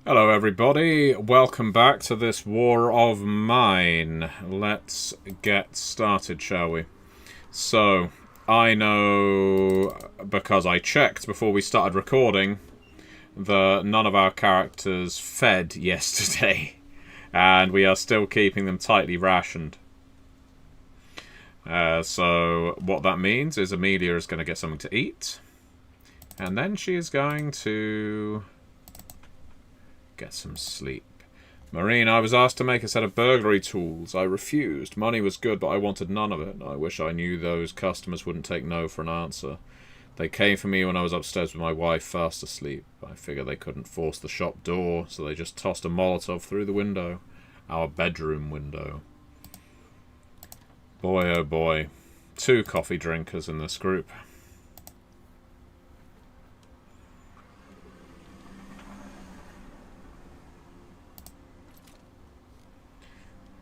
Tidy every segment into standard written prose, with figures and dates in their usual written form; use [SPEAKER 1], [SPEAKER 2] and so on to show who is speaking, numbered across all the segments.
[SPEAKER 1] Hello everybody, welcome back to this War of Mine. Let's get started, shall we? So, I know, because I checked before we started recording, that none of our characters fed yesterday, and we are still keeping them tightly rationed. So, what that means is Amelia is going to get something to eat, and then she is going to get some sleep. Marine, I was asked to make a set of burglary tools. I refused. Money was good, but I wanted none of it. I wish I knew those customers wouldn't take no for an answer. They came for me when I was upstairs with my wife fast asleep. I figured they couldn't force the shop door, so they just tossed a Molotov through the window. Our bedroom window. Boy, oh boy. 2 coffee drinkers in this group.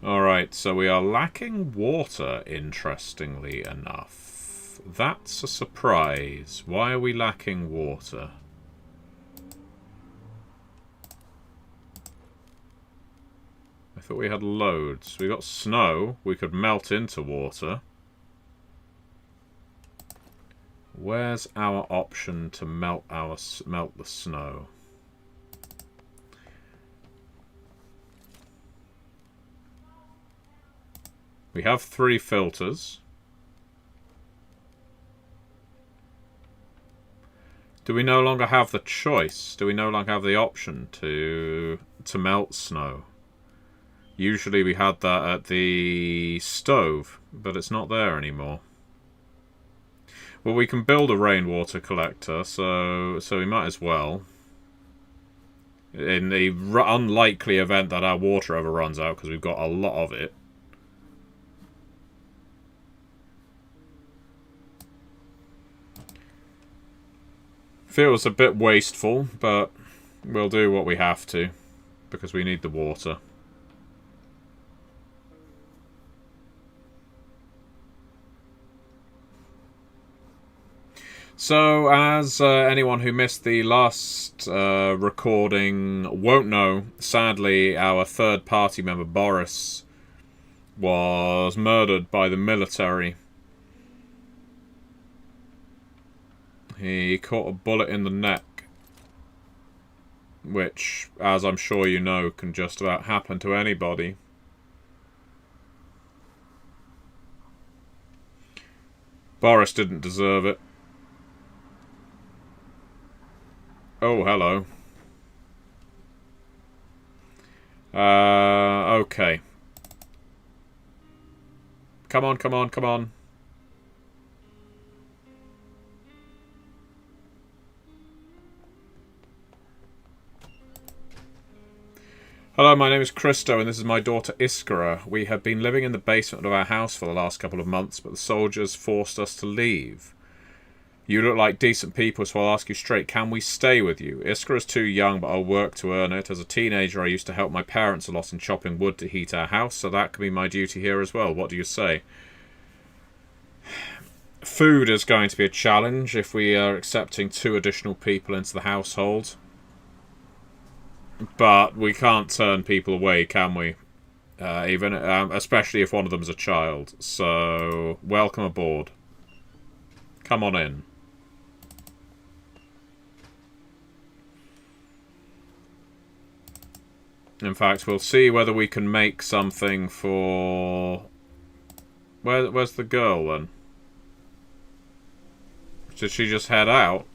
[SPEAKER 1] Alright, so we are lacking water, interestingly enough. That's a surprise. Why are we lacking water? I thought we had loads. We got snow. We could melt into water. Where's our option to melt the snow? We have 3 filters. Do we no longer have the choice? Do we no longer have the option to melt snow? Usually we had that at the stove, but it's not there anymore. Well, we can build a rainwater collector, so we might as well. In the unlikely event that our water ever runs out, because we've got a lot of it. Feels a bit wasteful, but we'll do what we have to, because we need the water. So, as anyone who missed the last recording won't know, sadly our third party member Boris was murdered by the military. He caught a bullet in the neck, which, as I'm sure you know, can just about happen to anybody. Boris didn't deserve it. Oh, hello. Okay. Come on, come on, come on. Hello, my name is Christo, and this is my daughter Iskra. We have been living in the basement of our house for the last couple of months, but the soldiers forced us to leave. You look like decent people, so I'll ask you straight, can we stay with you? Iskra is too young, but I'll work to earn it. As a teenager, I used to help my parents a lot in chopping wood to heat our house, so that could be my duty here as well. What do you say? Food is going to be a challenge if we are accepting 2 additional people into the household. But we can't turn people away, can we? Especially if one of them is a child. So, welcome aboard. Come on in. In fact, we'll see whether we can make something for... Where's the girl, then? Did she just head out?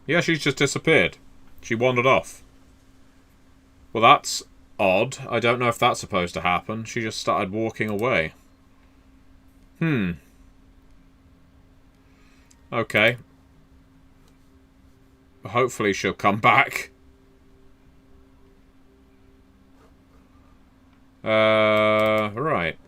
[SPEAKER 1] Yeah, she's just disappeared. She wandered off. Well, that's odd. I don't know if that's supposed to happen. She just started walking away. Okay. Hopefully she'll come back. Right.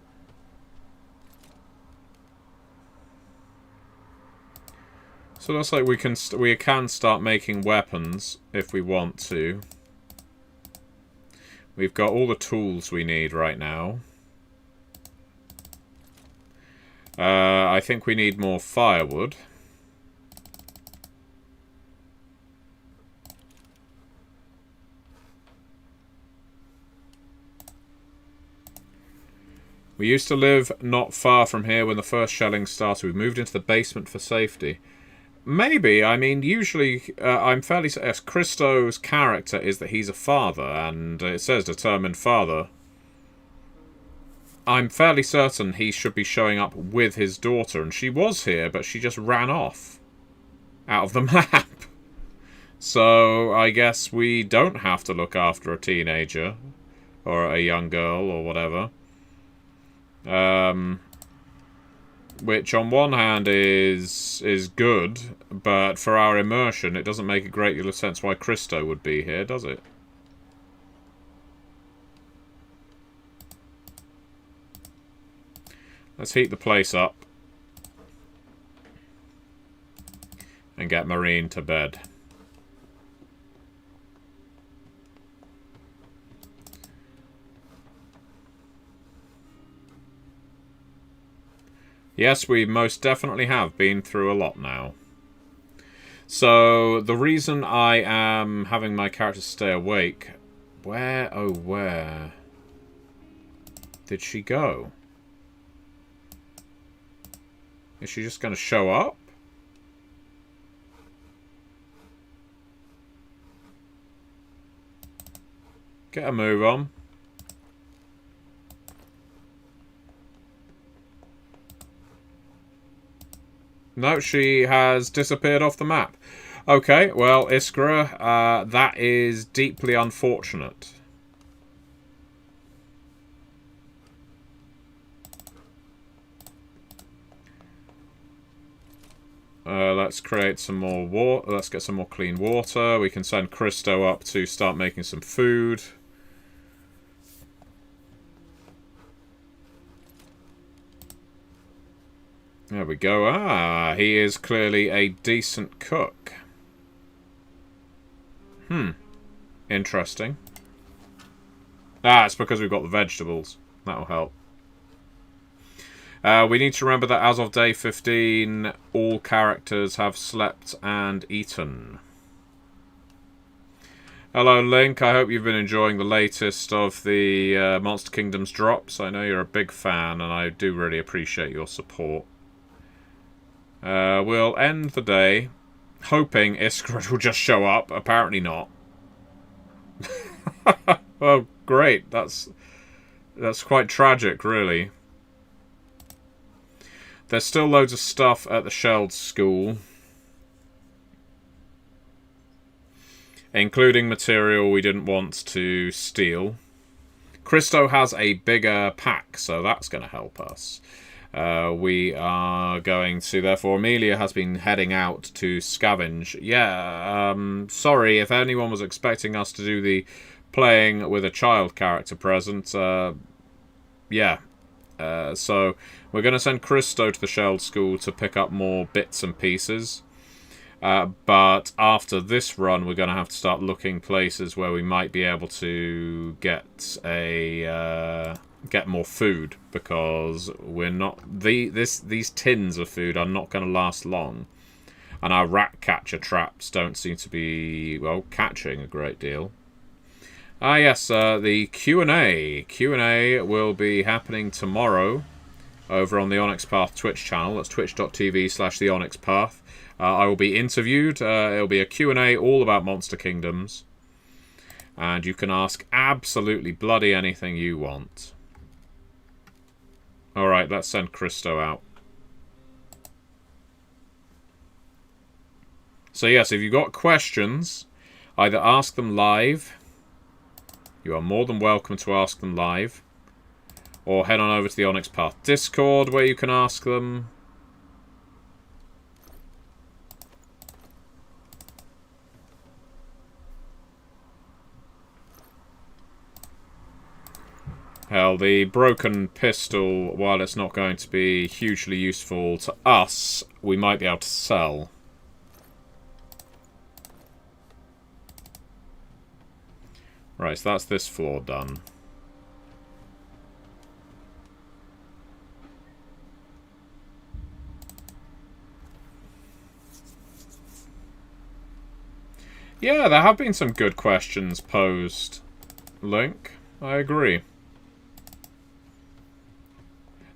[SPEAKER 1] So it looks like we can start making weapons if we want to. We've got all the tools we need right now. I I think we need more firewood. We used to live not far from here when the first shelling started. We moved into the basement for safety. Maybe. I mean, usually I'm fairly... Yes, Christo's character is that he's a father, and it says determined father. I'm fairly certain he should be showing up with his daughter, and she was here, but she just ran off out of the map. So I guess we don't have to look after a teenager or a young girl or whatever. Which on one hand is good, but for our immersion it doesn't make a great deal of sense why Christo would be here, does it? Let's heat the place up and get Marine to bed. Yes, we most definitely have been through a lot now. So, the reason I am having my character stay awake... Where, oh where... did she go? Is she just going to show up? Get a move on. No, she has disappeared off the map. Okay, well, Iskra, that is deeply unfortunate. Let's create some more water. Let's get some more clean water. We can send Christo up to start making some food. There we go. Ah, he is clearly a decent cook. Interesting. Ah, it's because we've got the vegetables. That'll help. We need to remember that as of day 15, all characters have slept and eaten. Hello, Link. I hope you've been enjoying the latest of the Monster Kingdoms drops. I know you're a big fan, and I do really appreciate your support. We'll end the day hoping Iskra will just show up. Apparently not. Well, great. That's quite tragic, really. There's still loads of stuff at the Shelled School, including material we didn't want to steal. Christo has a bigger pack, so that's going to help us. We are going to... Therefore, Amelia has been heading out to scavenge. Yeah, sorry if anyone was expecting us to do the playing with a child character present. Yeah. So we're going to send Christo to the Shelled School to pick up more bits and pieces. But after this run, we're going to have to start looking places where we might be able to get get more food, because we're not these tins of food are not going to last long, and our rat catcher traps don't seem to be, well, catching a great deal. Ah, yes, the Q&A will be happening tomorrow over on the Onyx Path Twitch channel. That's twitch.tv/theonyxpath. I will be interviewed. It'll be a Q&A all about Monster Kingdoms, and you can ask absolutely bloody anything you want. Alright, let's send Christo out. So yes, if you've got questions, either ask them live. You are more than welcome to ask them live. Or head on over to the Onyx Path Discord, where you can ask them. Hell, the broken pistol, while it's not going to be hugely useful to us, we might be able to sell. Right, so that's this floor done. Yeah, there have been some good questions posed, Link. I agree.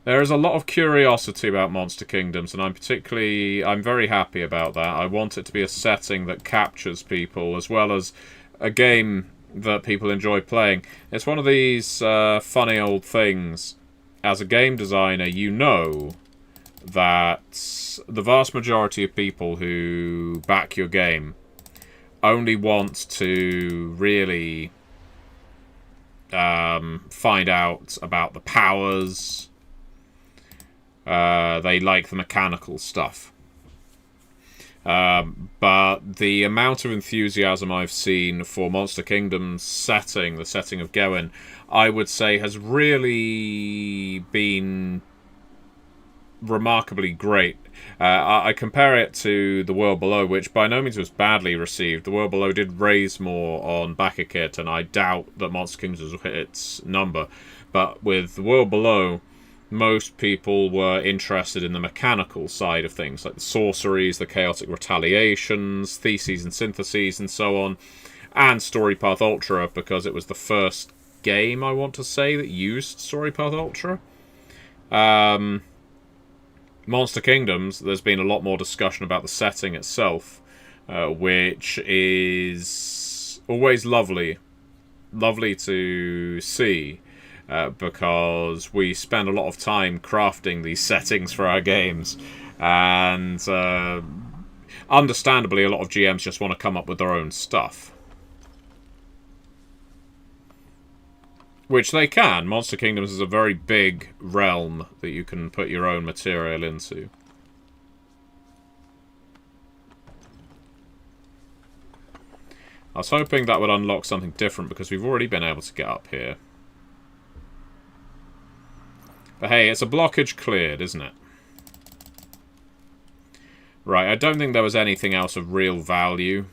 [SPEAKER 1] There is a lot of curiosity about Monster Kingdoms, and I'm very happy about that. I want it to be a setting that captures people, as well as a game that people enjoy playing. It's one of these funny old things. As a game designer, you know that the vast majority of people who back your game only want to really find out about the powers. They like the mechanical stuff. But the amount of enthusiasm I've seen for Monster Kingdom's setting, the setting of Gewin, I would say has really been remarkably great. I compare it to The World Below, which by no means was badly received. The World Below did raise more on BackerKit, and I doubt that Monster Kingdoms will hit its number. But with The World Below, most people were interested in the mechanical side of things, like the sorceries, the chaotic retaliations, theses and syntheses, and so on, and Story Path Ultra, because it was the first game, I want to say, that used Story Path Ultra. Monster Kingdoms, there's been a lot more discussion about the setting itself, which is always lovely to see. Because we spend a lot of time crafting these settings for our games, and understandably a lot of GMs just want to come up with their own stuff. Which they can. Monster Kingdoms is a very big realm that you can put your own material into. I was hoping that would unlock something different, because we've already been able to get up here. But hey, it's a blockage cleared, isn't it? Right, I don't think there was anything else of real value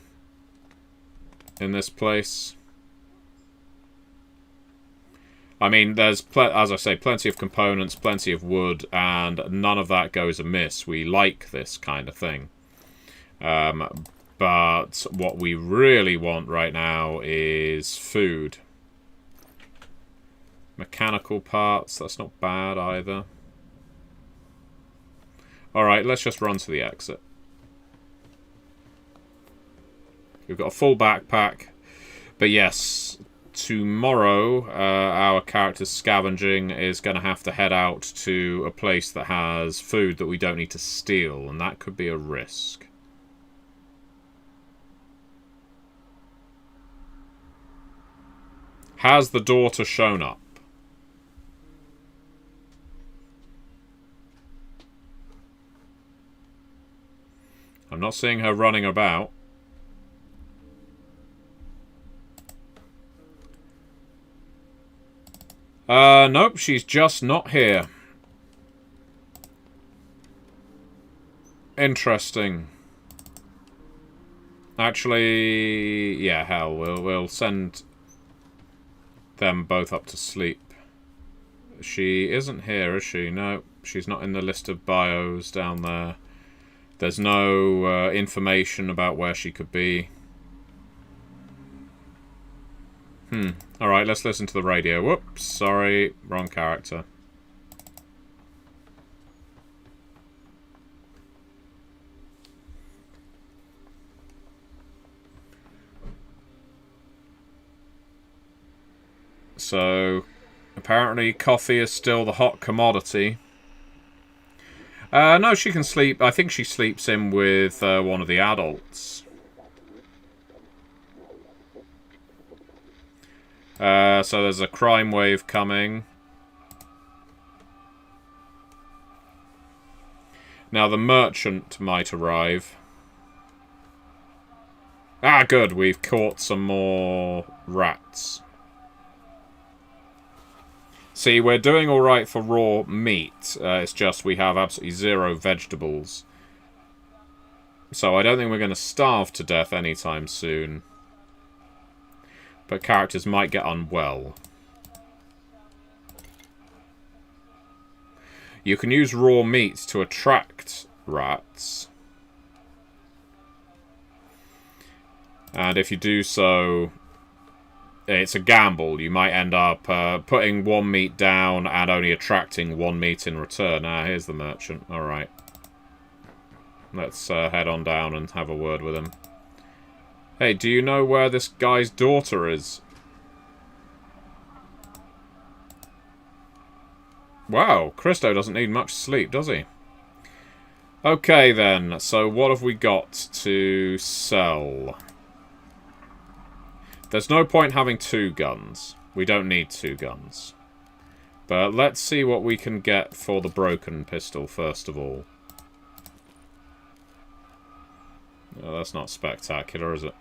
[SPEAKER 1] in this place. I mean, there's, as I say, plenty of components, plenty of wood, and none of that goes amiss. We like this kind of thing. But what we really want right now is food. Mechanical parts, that's not bad either. Alright, let's just run to the exit. We've got a full backpack. But yes, tomorrow our character's scavenging is going to have to head out to a place that has food that we don't need to steal, and that could be a risk. Has the daughter shown up? I'm not seeing her running about. Nope, she's just not here. Interesting. Actually, yeah, hell, we'll send them both up to sleep. She isn't here, is she? No, she's not in the list of bios down there. There's no information about where she could be. Alright, let's listen to the radio. Whoops, sorry, wrong character. So, apparently coffee is still the hot commodity. No, she can sleep. I think she sleeps in with one of the adults. So there's a crime wave coming. Now the merchant might arrive. Ah, good. We've caught some more rats. See, we're doing alright for raw meat. It's just we have absolutely zero vegetables. So I don't think we're going to starve to death anytime soon. But characters might get unwell. You can use raw meat to attract rats. And if you do so, it's a gamble. You might end up putting 1 meat down and only attracting 1 meat in return. Ah, here's the merchant. Alright. Let's head on down and have a word with him. Hey, do you know where this guy's daughter is? Wow, Christo doesn't need much sleep, does he? Okay then, so what have we got to sell? There's no point having 2 guns. We don't need 2 guns. But let's see what we can get for the broken pistol first of all. Oh, that's not spectacular, is it?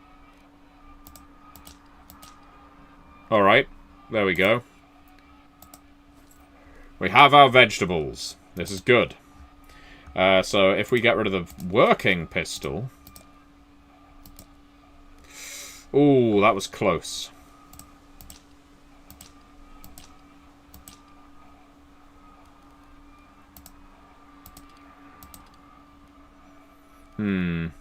[SPEAKER 1] Alright, there we go. We have our vegetables. This is good. So if we get rid of the working pistol... Ooh, that was close. We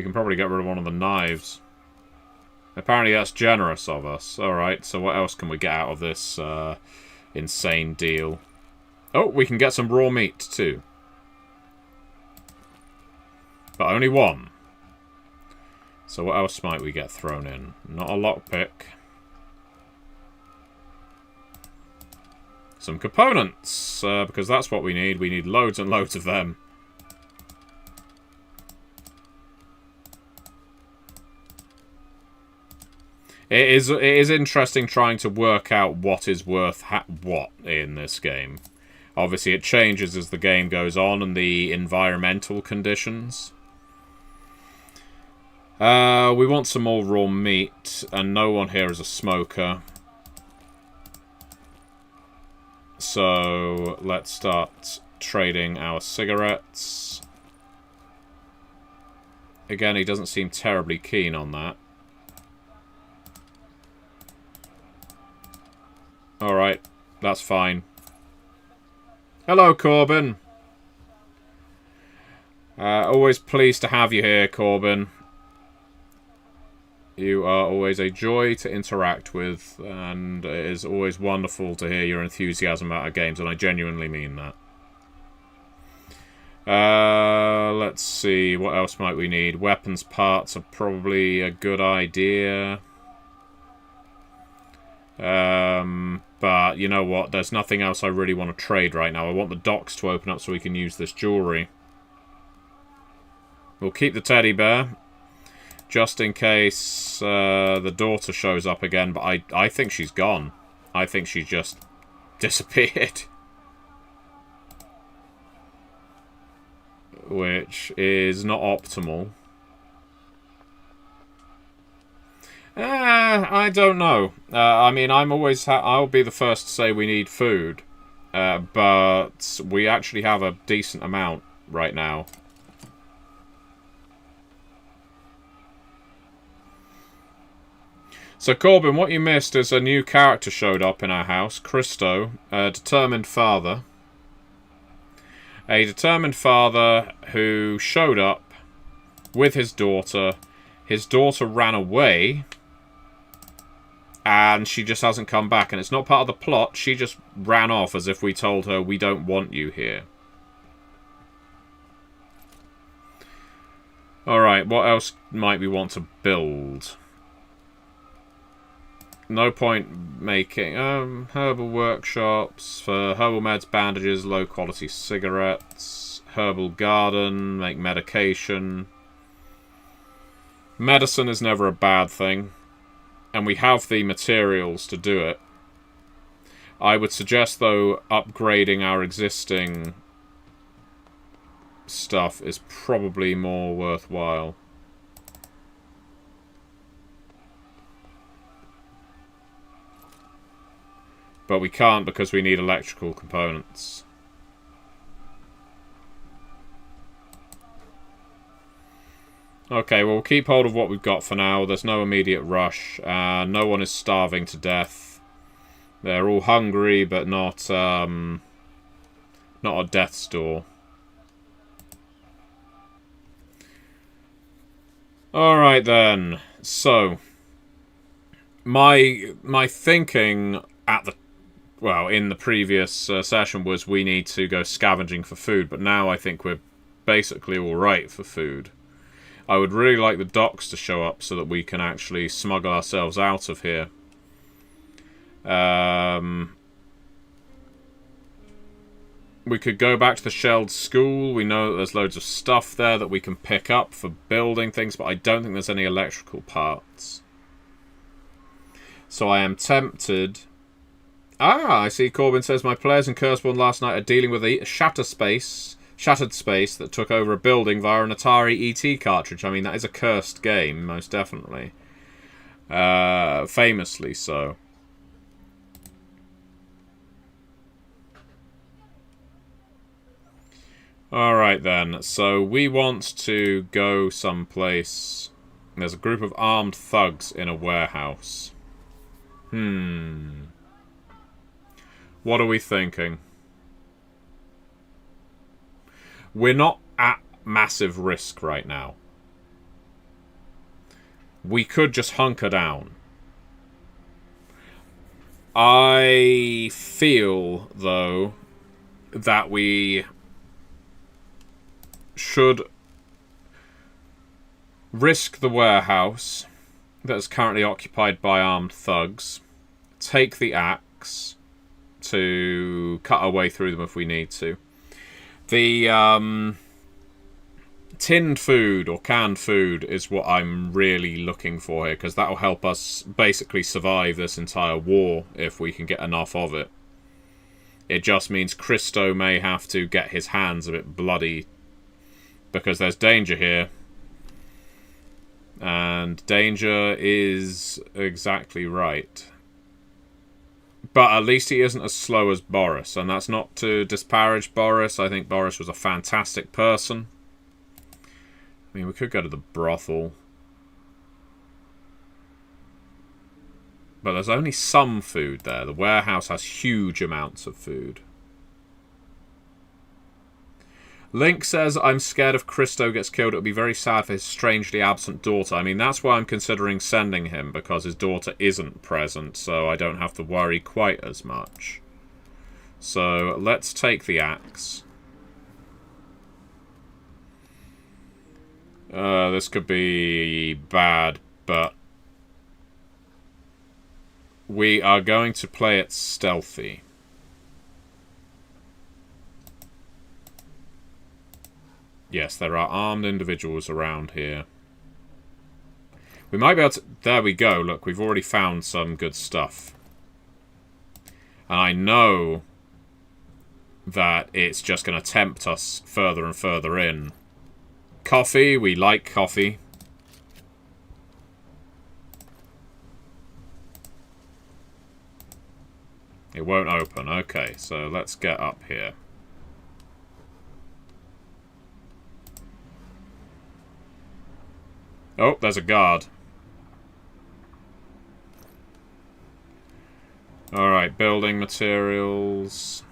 [SPEAKER 1] can probably get rid of one of the knives. Apparently that's generous of us. Alright, so what else can we get out of this insane deal? Oh, we can get some raw meat too. But only 1. So what else might we get thrown in? Not a lockpick. Some components, because that's what we need. We need loads and loads of them. It is interesting trying to work out what is worth what in this game. Obviously, it changes as the game goes on and the environmental conditions. We want some more raw meat, and no one here is a smoker. So, let's start trading our cigarettes. Again, he doesn't seem terribly keen on that. Alright, that's fine. Hello, Corbin. Always pleased to have you here, Corbin. You are always a joy to interact with, and it is always wonderful to hear your enthusiasm about our games, and I genuinely mean that. Let's see, what else might we need? Weapons parts are probably a good idea. But you know what? There's nothing else I really want to trade right now. I want the docks to open up so we can use this jewellery. We'll keep the teddy bear. Just in case the daughter shows up again. But I think she's gone. I think she just disappeared. Which is not optimal. I don't know. I mean, I'll be the first to say we need food. But we actually have a decent amount right now. So, Corbin, what you missed is a new character showed up in our house. Christo, a determined father. A determined father who showed up with his daughter. His daughter ran away. And she just hasn't come back. And it's not part of the plot. She just ran off as if we told her, we don't want you here. Alright, what else might we want to build? No point making herbal workshops for herbal meds, bandages, low quality cigarettes, herbal garden, make medication. Medicine is never a bad thing, and we have the materials to do it. I would suggest, though, upgrading our existing stuff is probably more worthwhile. But we can't because we need electrical components. Okay, well, we'll keep hold of what we've got for now. There's no immediate rush. No one is starving to death. They're all hungry, but not at death's door. Alright then. So, my thinking at the... Well, in the previous session was we need to go scavenging for food, but now I think we're basically alright for food. I would really like the docks to show up so that we can actually smuggle ourselves out of here. We could go back to the Shelled School. We know that there's loads of stuff there that we can pick up for building things, but I don't think there's any electrical parts. So I am tempted... Ah, I see Corbin says, my players in Curseborn last night are dealing with a shattered space that took over a building via an Atari ET cartridge. I mean, that is a cursed game, most definitely. Famously so. Alright then, so we want to go someplace. There's a group of armed thugs in a warehouse. What are we thinking? We're not at massive risk right now. We could just hunker down. I feel, though, that we should risk the warehouse that is currently occupied by armed thugs, take the axe to cut our way through them if we need to. The tinned food or canned food is what I'm really looking for here, because that will help us basically survive this entire war if we can get enough of it. It just means Christo may have to get his hands a bit bloody, because there's danger here. And danger is exactly right. But at least he isn't as slow as Boris. And that's not to disparage Boris. I think Boris was a fantastic person. I mean, we could go to the brothel. But there's only some food there. The warehouse has huge amounts of food. Link says, I'm scared if Christo gets killed, it would be very sad for his strangely absent daughter. I mean, that's why I'm considering sending him, because his daughter isn't present, so I don't have to worry quite as much. So, let's take the axe. This could be bad, but we are going to play it stealthy. Yes, there are armed individuals around here. We might be able to... There we go. Look, we've already found some good stuff. And I know that it's just going to tempt us further and further in. Coffee. We like coffee. It won't open. Okay, so let's get up here. Oh, there's a guard. Alright, building materials.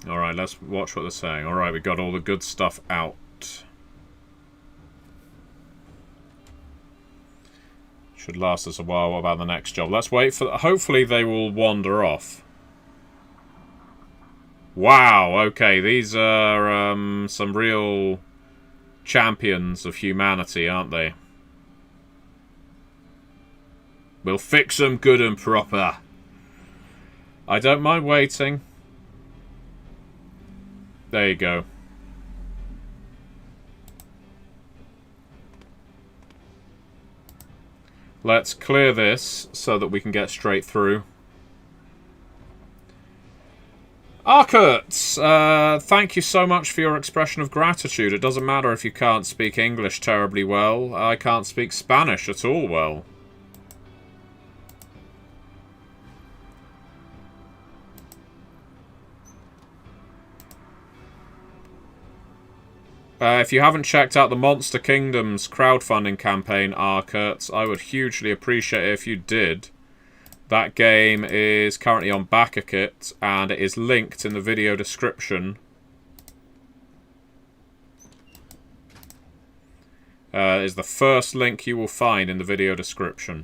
[SPEAKER 1] Alright, let's watch what they're saying. Alright, we got all the good stuff out. Should last us a while. What about the next job? Let's wait for... Hopefully they will wander off. Wow, okay, these are some real champions of humanity, aren't they? We'll fix them good and proper. I don't mind waiting. There you go. Let's clear this so that we can get straight through. Arkert, thank you so much for your expression of gratitude. It doesn't matter if you can't speak English terribly well. I can't speak Spanish at all well. If you haven't checked out the Monster Kingdoms crowdfunding campaign, Arkert, I would hugely appreciate it if you did. That game is currently on BackerKit, and it is linked in the video description. Is the first link you will find in the video description.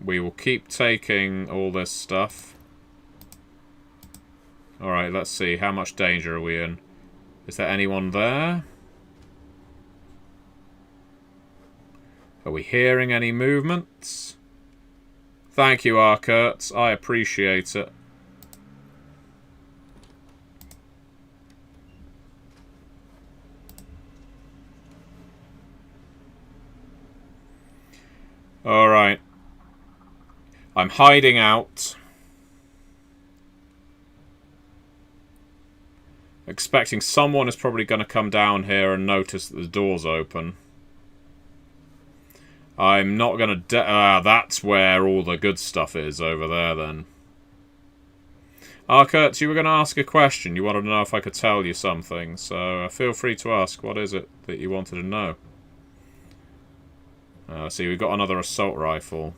[SPEAKER 1] We will keep taking all this stuff. Alright, let's see. How much danger are we in? Is there anyone there? Are we hearing any movements? Thank you, Arkert. I appreciate it. Alright. I'm hiding out. Expecting someone is probably going to come down here and notice that the door's open. I'm not going to... that's where all the good stuff is, over there, then. Arkert, you were going to ask a question. You wanted to know if I could tell you something. So feel free to ask. What is it that you wanted to know? See, we've got another assault rifle.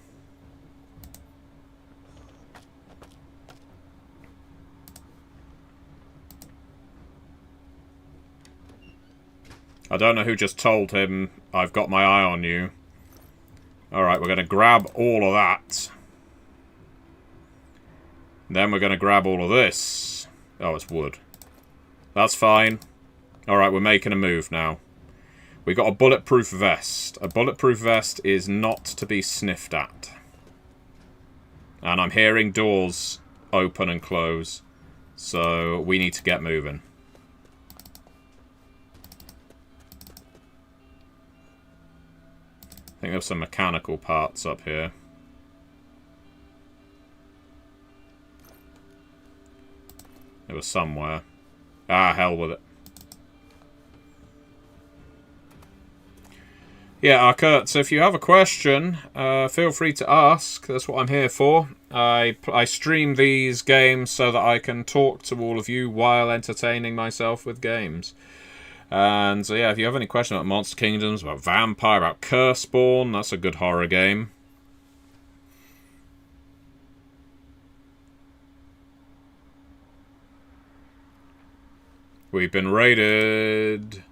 [SPEAKER 1] I don't know who just told him I've got my eye on you. Alright, we're going to grab all of that. Then we're going to grab all of this. Oh, it's wood. That's fine. Alright, we're making a move now. We got a bulletproof vest. A bulletproof vest is not to be sniffed at. And I'm hearing doors open and close. So we need to get moving. I think there's some mechanical parts up here. It was somewhere. Ah, hell with it. Yeah, Arkert, so if you have a question, feel free to ask. That's what I'm here for. I stream these games so that I can talk to all of you while entertaining myself with games. And so yeah, if you have any questions about Monster Kingdoms, about Vampire, about Curseborn, that's a good horror game. We've been raided.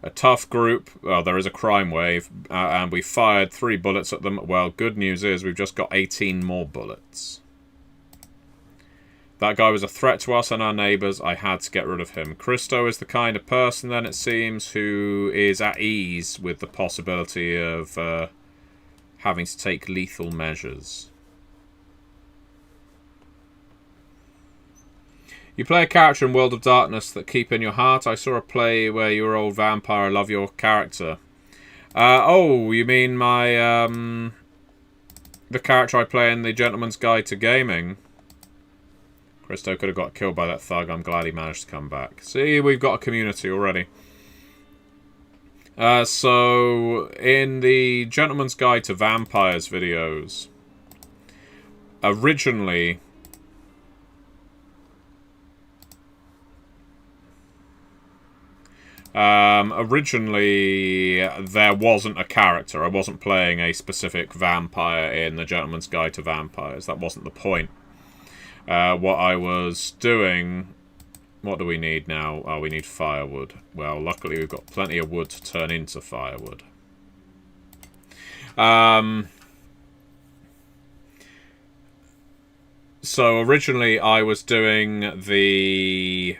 [SPEAKER 1] A tough group. Well, there is a crime wave, and we fired 3 bullets at them. Well, good news is we've just got 18 more bullets. That guy was a threat to us and our neighbours. I had to get rid of him. Christo is the kind of person, then, it seems, who is at ease with the possibility of having to take lethal measures. You play a character in World of Darkness that keep in your heart. I saw a play where you were old vampire. I love your character. Oh, you mean my the character I play in The Gentleman's Guide to Gaming? Christo could have got killed by that thug. I'm glad he managed to come back. See, we've got a community already. So, in the Gentleman's Guide to Vampires videos, originally there wasn't a character. I wasn't playing a specific vampire in the Gentleman's Guide to Vampires. That wasn't the point. What I was doing... What do we need now? Oh, we need firewood. Well, luckily we've got plenty of wood to turn into firewood. So originally I was doing the...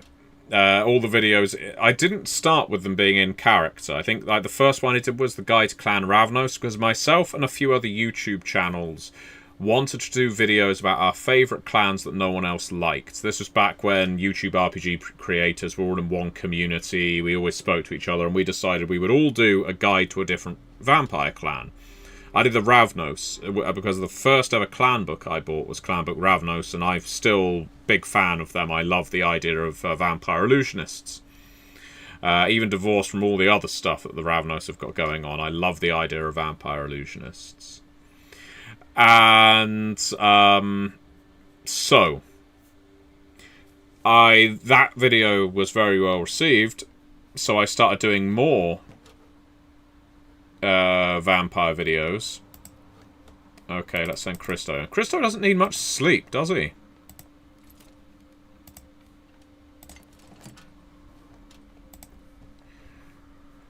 [SPEAKER 1] all the videos... I didn't start with them being in character. I think like the first one I did was the Guide to Clan Ravnos, because myself and a few other YouTube channels wanted to do videos about our favourite clans that no one else liked. This was back when YouTube RPG creators were all in one community. We always spoke to each other, and we decided we would all do a guide to a different vampire clan. I did the Ravnos, because the first ever clan book I bought was Clan Book Ravnos, and I'm still a big fan of them. I love the idea of vampire illusionists. Even divorced from all the other stuff that the Ravnos have got going on, I love the idea of vampire illusionists. And so that video was very well received, so I started doing more vampire videos. Okay, let's send Christo. Christo doesn't need much sleep, does he?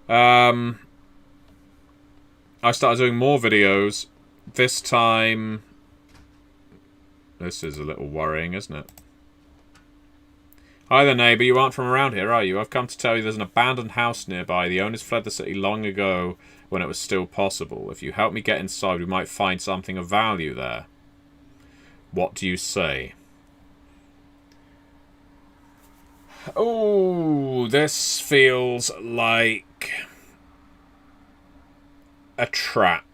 [SPEAKER 1] I started doing more videos. This time... This is a little worrying, isn't it? Hi there, neighbour. You aren't from around here, are you? I've come to tell you there's an abandoned house nearby. The owners fled the city long ago when it was still possible. If you help me get inside, we might find something of value there. What do you say? Oh, this feels like a trap.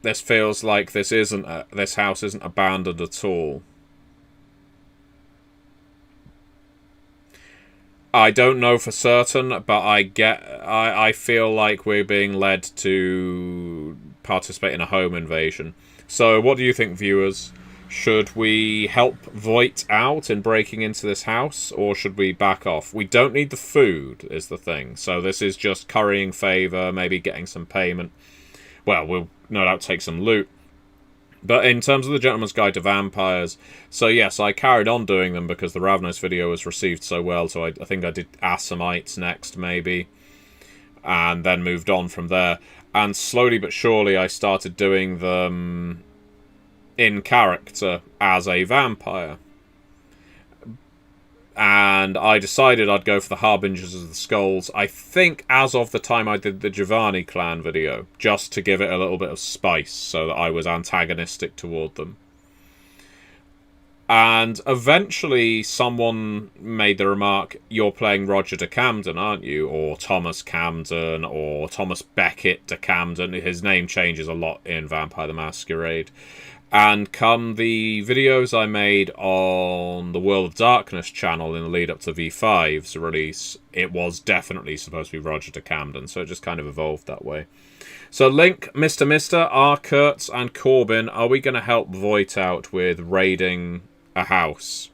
[SPEAKER 1] This feels like this house isn't abandoned at all. I don't know for certain, but I feel like we're being led to participate in a home invasion. So what do you think, viewers? Should we help Voight out in breaking into this house, or should we back off? We don't need the food, is the thing. So this is just currying favour, maybe getting some payment. Well, we'll no doubt take some loot. But in terms of the Gentleman's Guide to Vampires, so yes, I carried on doing them because the Ravnos video was received so well, so I think I did Assamites next, maybe, and then moved on from there. And slowly but surely I started doing them in character as a vampire. And I decided I'd go for the Harbingers of the Skulls, I think as of the time I did the Giovanni clan video, just to give it a little bit of spice, so that I was antagonistic toward them. And eventually someone made the remark, you're playing Roger de Camden, aren't you? Or Thomas Camden, or Thomas Beckett de Camden. His name changes a lot in Vampire the Masquerade. And come the videos I made on the World of Darkness channel in the lead up to V5's release, it was definitely supposed to be Roger de Camden, so it just kind of evolved that way. So Link, Mr. R. Kurtz, and Corbin, are we going to help Voight out with raiding a house?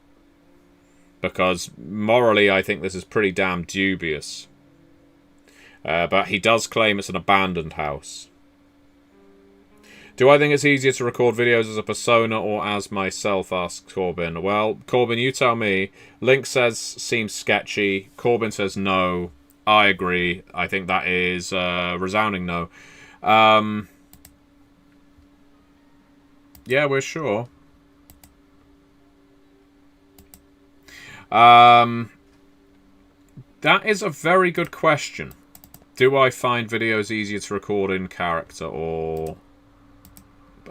[SPEAKER 1] Because morally I think this is pretty damn dubious. But he does claim it's an abandoned house. Do I think it's easier to record videos as a persona or as myself, asks Corbin. Well, Corbin, you tell me. Link says seems sketchy. Corbin says no. I agree. I think that is resounding no. Yeah, we're sure. That is a very good question. Do I find videos easier to record in character or...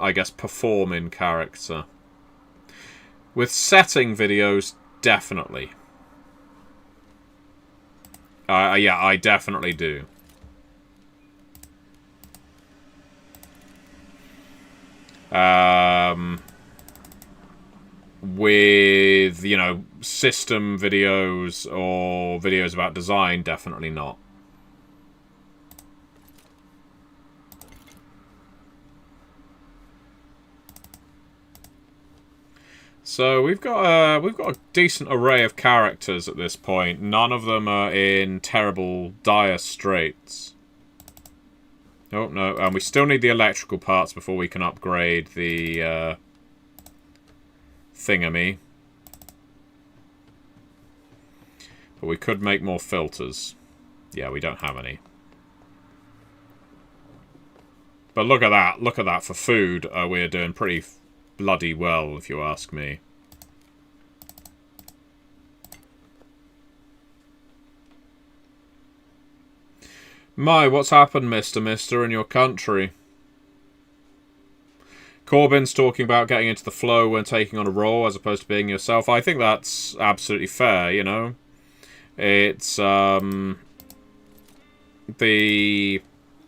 [SPEAKER 1] I guess perform in character? With setting videos, definitely. Yeah, I definitely do. With, you know, system videos or videos about design, definitely not. So we've got a decent array of characters at this point. None of them are in terrible, dire straits. Oh, no. And we still need the electrical parts before we can upgrade the thingamy. But we could make more filters. Yeah, we don't have any. But look at that. Look at that. For food, we're doing pretty bloody well, if you ask me. My, what's happened, Mister, in your country? Corbin's talking about getting into the flow when taking on a role as opposed to being yourself. I think that's absolutely fair, you know. It's, the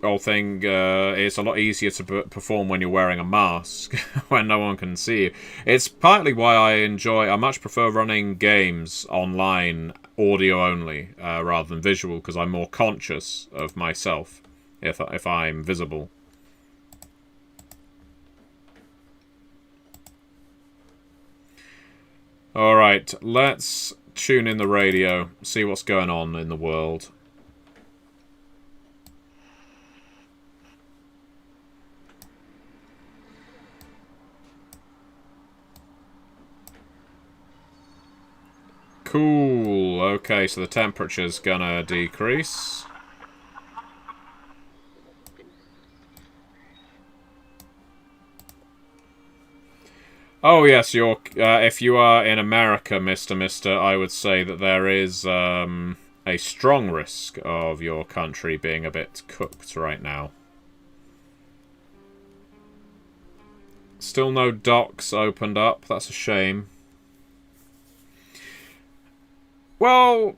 [SPEAKER 1] whole thing, it's a lot easier to perform when you're wearing a mask, when no one can see you. It's partly why I much prefer running games online, audio only, rather than visual, because I'm more conscious of myself if I'm visible. Alright, let's tune in the radio, see what's going on in the world. Cool. Okay, so the temperature's gonna decrease. Oh yes, you're. If you are in America, Mister, I would say that there is a strong risk of your country being a bit cooked right now. Still no docks opened up. That's a shame. Well,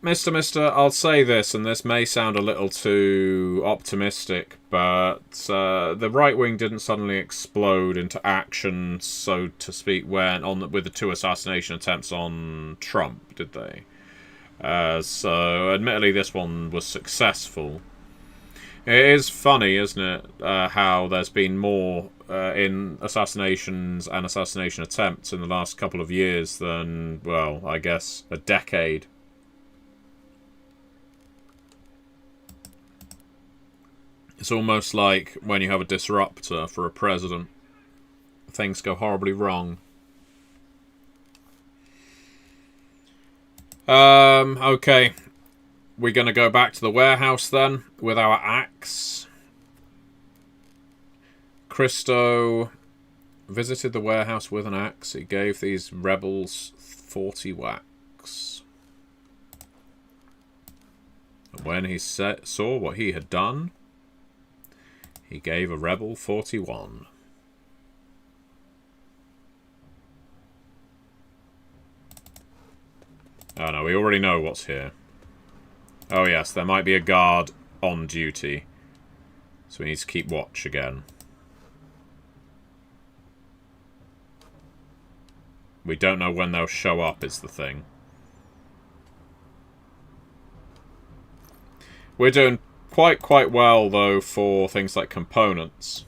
[SPEAKER 1] Mister, I'll say this, and this may sound a little too optimistic, but the right wing didn't suddenly explode into action, so to speak, with the 2 assassination attempts on Trump, did they? So, admittedly, this one was successful. It is funny, isn't it, how there's been more in assassinations and assassination attempts in the last couple of years than, well, I guess, a decade. It's almost like when you have a disruptor for a president. Things go horribly wrong. Okay. We're going to go back to the warehouse then, with our axe. Christo visited the warehouse with an axe. He gave these rebels 40 wax. And when he saw what he had done, he gave a rebel 41. Oh no, we already know what's here. Oh yes, there might be a guard on duty. So we need to keep watch again. We don't know when they'll show up is the thing. We're doing quite well though for things like components.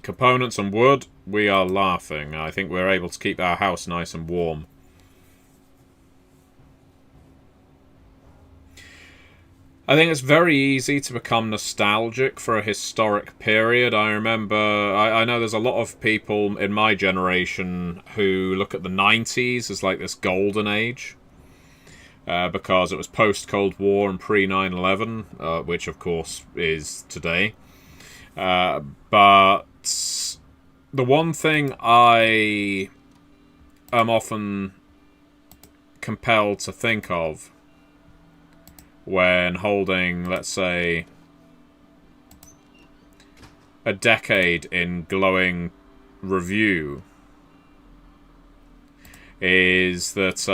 [SPEAKER 1] Components and wood, we are laughing. I think we're able to keep our house nice and warm. I think it's very easy to become nostalgic for a historic period. I remember, I know there's a lot of people in my generation who look at the 90s as like this golden age. Because it was post-Cold War and pre-9/11, which of course is today. But the one thing I am often compelled to think of when holding, let's say, a decade in glowing review is that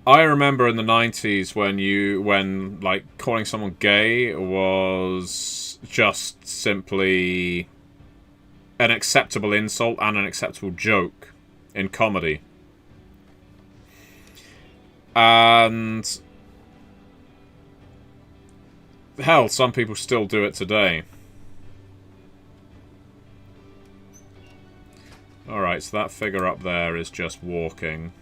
[SPEAKER 1] I remember in the 90s when like calling someone gay was just simply an acceptable insult and an acceptable joke in comedy. And hell, some people still do it today. Alright, so that figure up there is just walking.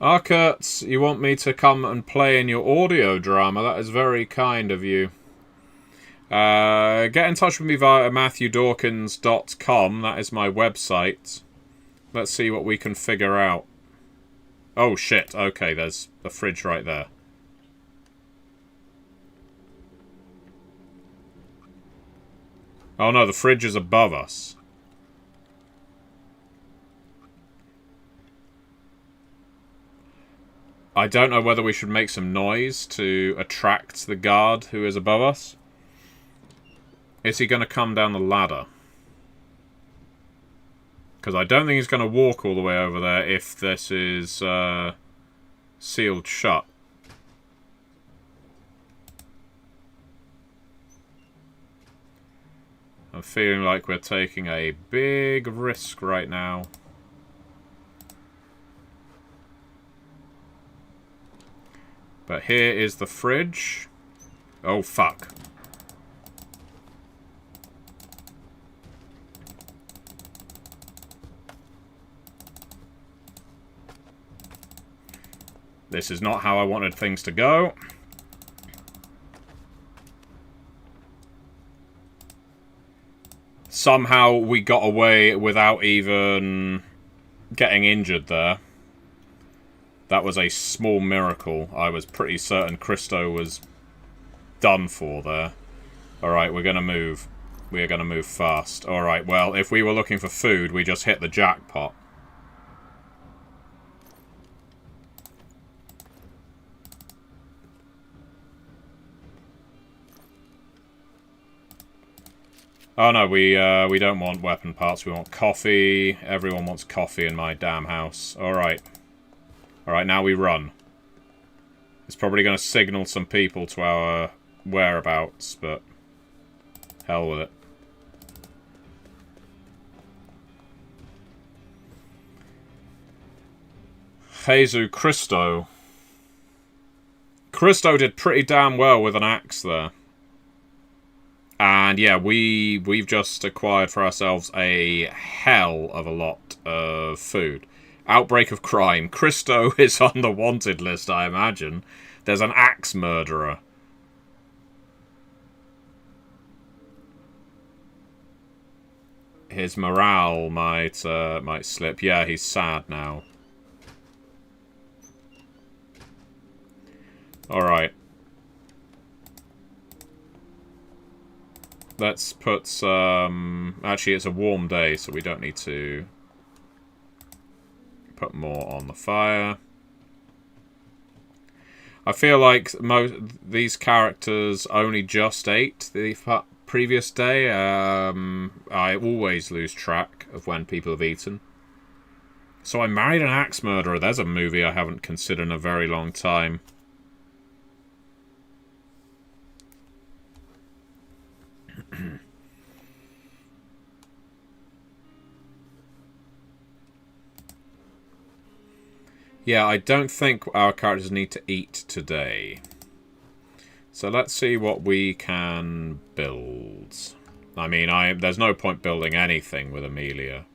[SPEAKER 1] Arkert, you want me to come and play in your audio drama? That is very kind of you. Get in touch with me via MatthewDawkins.com. That is my website. Let's see what we can figure out. Oh shit, okay, there's a fridge right there. Oh no, the fridge is above us. I don't know whether we should make some noise to attract the guard who is above us. Is he going to come down the ladder? Because I don't think he's going to walk all the way over there if this is sealed shut. I'm feeling like we're taking a big risk right now. But here is the fridge. Oh, fuck. This is not how I wanted things to go. Somehow we got away without even getting injured there. That was a small miracle. I was pretty certain Christo was done for there. Alright, we're going to move. We are going to move fast. Alright, well, if we were looking for food, we just hit the jackpot. Oh no, we don't want weapon parts, we want coffee. Everyone wants coffee in my damn house. Alright. Alright, now we run. It's probably going to signal some people to our whereabouts, but hell with it. Jesus Christo. Christo did pretty damn well with an axe there. And yeah, we've just acquired for ourselves a hell of a lot of food. Outbreak of crime. Christo is on the wanted list, I imagine. There's an axe murderer. His morale might slip. Yeah, he's sad now. Alright. Let's put some... Actually, it's a warm day, so we don't need to put more on the fire. I feel like these characters only just ate the previous day. I always lose track of when people have eaten. So I married an axe murderer. There's a movie I haven't considered in a very long time. Yeah, I don't think our characters need to eat today. So let's see what we can build. I mean, there's no point building anything with Amelia.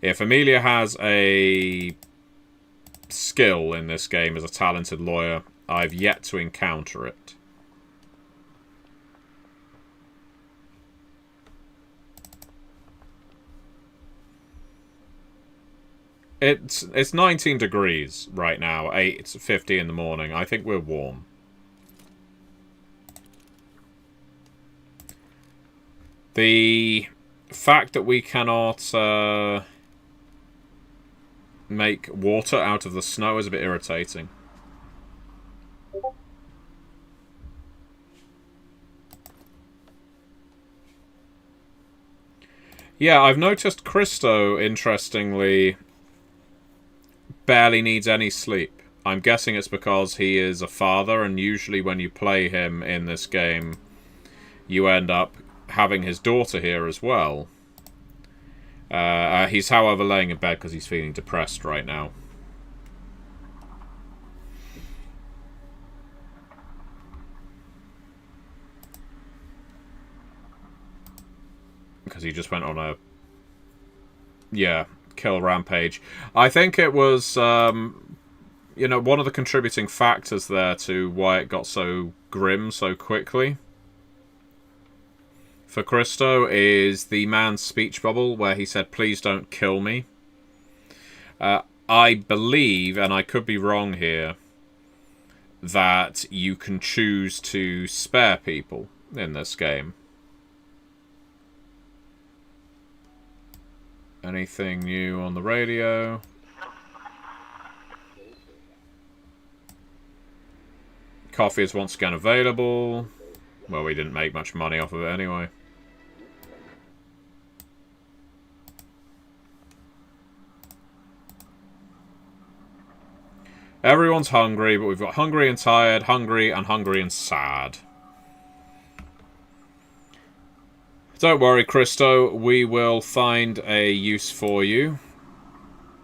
[SPEAKER 1] If Amelia has a skill in this game as a talented lawyer, I've yet to encounter it. It's 19 degrees right now, 8:50 in the morning. I think we're warm. The fact that we cannot make water out of the snow is a bit irritating. Yeah, I've noticed Christo, interestingly, barely needs any sleep. I'm guessing it's because he is a father, and usually when you play him in this game, you end up having his daughter here as well. He's, however, laying in bed because he's feeling depressed right now. Because he just went on a... yeah, kill rampage. I think it was, you know, one of the contributing factors there to why it got so grim so quickly for Christo is the man's speech bubble where he said, "Please don't kill me." I believe, and I could be wrong here, that you can choose to spare people in this game. Anything new on the radio? Coffee is once again available. Well, we didn't make much money off of it anyway. Everyone's hungry, but we've got hungry and tired, hungry and sad. Don't worry, Christo. We will find a use for you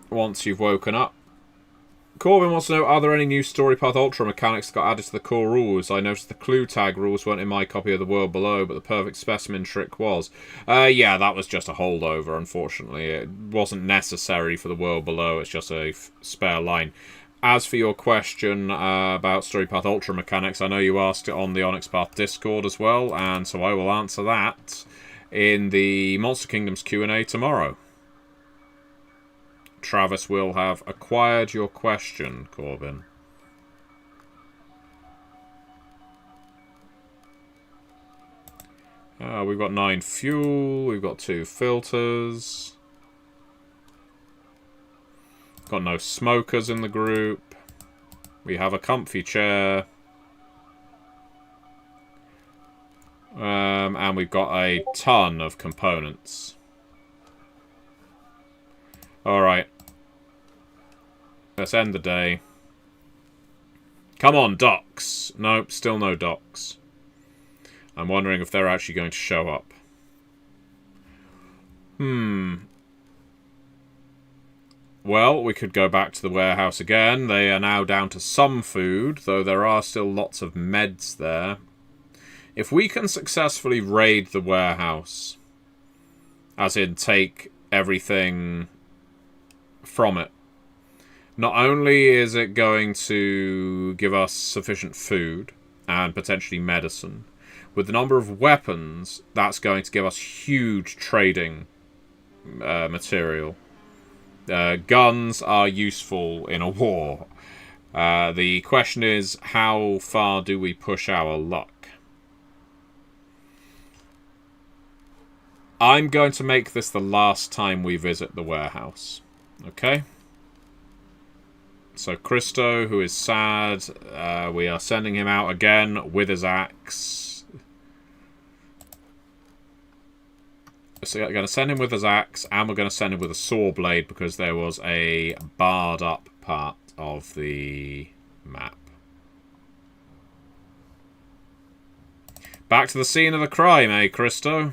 [SPEAKER 1] once you've woken up. Corbin wants to know, are there any new StoryPath Ultra mechanics that got added to the core rules? I noticed the clue tag rules weren't in my copy of The World Below, but the perfect specimen trick was. Yeah, that was just a holdover, unfortunately. It wasn't necessary for The World Below, it's just a spare line. as for your question about Storypath Ultra mechanics, I know you asked it on the Onyx Path Discord as well, and so I will answer that in the Monster Kingdoms Q&A tomorrow. Travis will have acquired your question, Corbin. We've got 9 fuel, we've got 2 filters. Got no smokers in the group. We have a comfy chair. And we've got a ton of components. Alright. Let's end the day. Come on, docks. Nope, still no docks. I'm wondering if they're actually going to show up. Well, we could go back to the warehouse again. They are now down to some food, though there are still lots of meds there. If we can successfully raid the warehouse, as in take everything from it, not only is it going to give us sufficient food and potentially medicine, with the number of weapons, that's going to give us huge trading material. Guns are useful in a war. The question is, how far do we push our luck? I'm going to make this the last time we visit the warehouse. Okay? So Christo, who is sad, we are sending him out again with his axe. So we're going to send him with his axe, and we're going to send him with a saw blade because there was a barred up part of the map. Back to the scene of the crime, eh, Christo?